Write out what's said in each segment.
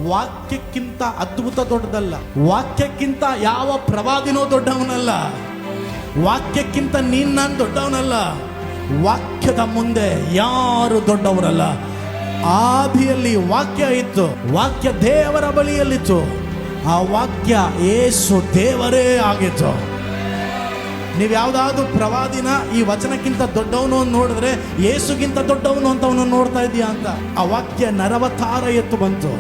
ವಾಕ್ಯಕ್ಕಿಂತ ಅದ್ಭುತ ದೊಡ್ಡದಲ್ಲ. ವಾಕ್ಯಕ್ಕಿಂತ ಯಾವ ಪ್ರವಾದಿನೋ ದೊಡ್ಡವನಲ್ಲ. ವಾಕ್ಯಕ್ಕಿಂತ ನಾನು ದೊಡ್ಡವನಲ್ಲ. ವಾಕ್ಯದ ಮುಂದೆ ಯಾರು ದೊಡ್ಡವರಲ್ಲ. ಆದಿಯಲ್ಲಿ ವಾಕ್ಯ ಇತ್ತು, ವಾಕ್ಯ ದೇವರ ಬಳಿಯಲ್ಲಿತ್ತು, ಆ ವಾಕ್ಯ ಯೇಸು ದೇವರೇ ಆಗಿತ್ತು. ನೀವು ಯಾವುದಾದ್ರು ಪ್ರವಾದಿನ ಈ ವಚನಕ್ಕಿಂತ ದೊಡ್ಡವನು ಅಂತ ನೋಡಿದ್ರೆ ಯೇಸುಗಿಂತ ದೊಡ್ಡವನು ಅಂತ ಅವನು ನೋಡ್ತಾ ಇದೆಯಾ ಅಂತ. ಆ ವಾಕ್ಯ ನರವತಾರ ಎತ್ತು ಬಂತು.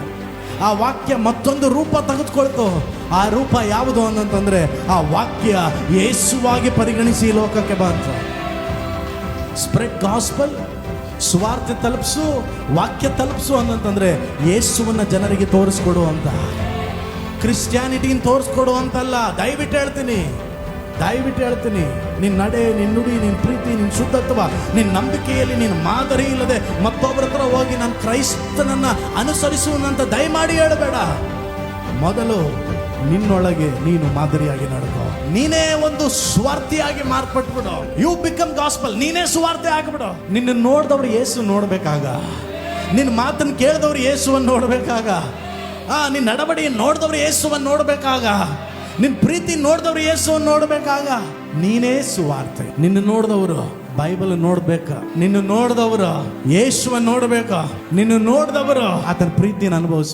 ಆ ವಾಕ್ಯ ಮತ್ತೊಂದು ರೂಪ ತೆಗೆದುಕೊಳ್ತು. ಆ ರೂಪ ಯಾವುದು ಅಂತಂದ್ರೆ ಆ ವಾಕ್ಯ ಯೇಸುವಾಗಿ ಪರಿಗಣಿಸಿ ಲೋಕಕ್ಕೆ ಬಂತು. ಸ್ಪ್ರೆಡ್ ಗಾಸ್ಪಲ್, ಸುವಾರ್ತೆ ತಲುಪಿಸು, ವಾಕ್ಯ ತಲುಪಿಸು ಅಂತಂದ್ರೆ ಯೇಸುವನ್ನ ಜನರಿಗೆ ತೋರಿಸ್ಕೊಡು ಅಂತ. ಕ್ರಿಸ್ಟಿಯಾನಿಟಿನ ತೋರಿಸ್ಕೊಡು ಅಂತಲ್ಲ. ದಯವಿಟ್ಟು ಹೇಳ್ತೀನಿ, ನಿನ್ನ ನಡೆ, ನಿನ್ನ ನುಡಿ, ನಿನ್ನ ಪ್ರೀತಿ, ನಿನ್ನ ಶುದ್ಧತ್ವ, ನಿನ್ನ ನಂಬಿಕೆಯಲ್ಲಿ ನಿನ್ನ ಮಾದರಿ ಇಲ್ಲದೆ ಮತ್ತೊಬ್ಬರ ಹತ್ರ ಹೋಗಿ ನಾನು ಕ್ರೈಸ್ತನನ್ನ ಅನುಸರಿಸುವಂತ ದಯಮಾಡಿ ಹೇಳಬೇಡ. ಮೊದಲು ನಿನ್ನೊಳಗೆ ನೀನು ಮಾದರಿಯಾಗಿ ನಡ್ಕೋ. ನೀನೇ ಒಂದು ಸ್ವಾರ್ಥಿಯಾಗಿ ಮಾರ್ಪಟ್ಬಿಡು. You become gospel. ನೀನೇ ಸ್ವಾರ್ಥಿ ಆಗ್ಬಿಡು. ನಿನ್ನ ನೋಡಿದವ್ರು ಯೇಸು ನೋಡ್ಬೇಕಾಗ, ನಿನ್ನ ಮಾತನ್ನು ಕೇಳಿದವ್ರು ಯೇಸುವನ್ನು ನೋಡ್ಬೇಕಾಗ, ನಿನ್ನ ನಡವಡಿ ನೋಡಿದವ್ರು ಯೇಸುವನ್ನು ನೋಡ್ಬೇಕಾಗ, ನಿನ್ನ ಪ್ರೀತಿ ನೋಡಿದವ್ರು ಯೇಸುವನ್ನು ನೋಡ್ಬೇಕಾಗ ನೀನೇ ಸುವಾರ್ತೆ. ನಿನ್ನ ನೋಡಿದವರು ಬೈಬಲ್ ನೋಡ್ಬೇಕ, ನಿನ್ನ ನೋಡಿದವರು ಯೇಸುವನ್ನು ನೋಡ್ಬೇಕ, ನಿನ್ನ ನೋಡಿದವರು ಆತನ ಪ್ರೀತಿನ ಅನುಭವಿಸ.